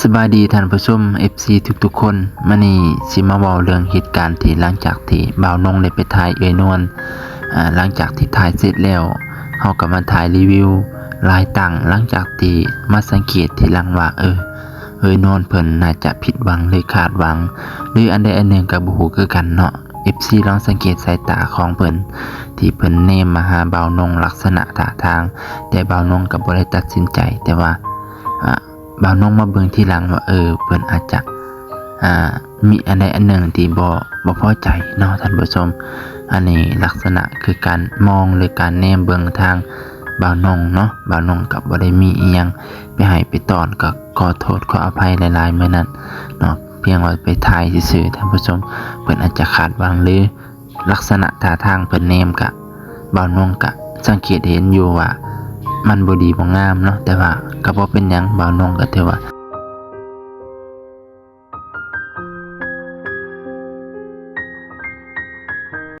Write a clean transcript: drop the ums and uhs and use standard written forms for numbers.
สบายดีท่านผู้ชม FC ทุกๆคนมื้อนี้สิมาเว้าเรื่องเหตุการณ์ที่หลังจากที่บ่าวนงได้ไปถ่ายเอื้อยนวลหลังจากที่ถ่ายเสร็จแล้วเฮาก็มาถ่ายรีวิวรายตั้งหลังจากที่มาสังเกตทีหลังว่าเอื้อยนวลเพิ่นน่าจะผิดหวังหรือคาดหวังหรืออันใดอันหนึ่งก็บ่ฮู้คือกันเนาะ FC ลองสังเกตสายตาของเพิ่นที่เพิ่นแนมมาหาบ่าวนงลักษณะท่าทางแต่บ่าวนงก็บ่ได้ตัดสินใจแต่ว่าบ่าวนงมาเบิ่งทีหลังว่าเพิ่นอาจจะมีอันใดอันหนึ่งที่บ่พอใจเนาะท่านผู้ชมอันนี้ลักษณะคือการมองหรือการแนมเบิ่งทางบ่าวนงเนาะบ่าวนงก็บ่ได้มีอีหยังไปให้ไปตอนก็ขอโทษขออภัยหลายๆมื้อนั้นเนาะเพียงว่าไปถ่ายซื่อๆท่านผู้ชมเพิ่นอาจจะคาดหวังหรือลักษณะท่าทางเพิ่นแนมก็บ่าวนงก็สังเกตเห็นอยู่ว่ามันบ่ดีบ่งามเนาะแต่ว่าก็บ่เป็นหยังบ่าวนงก็ถือว่า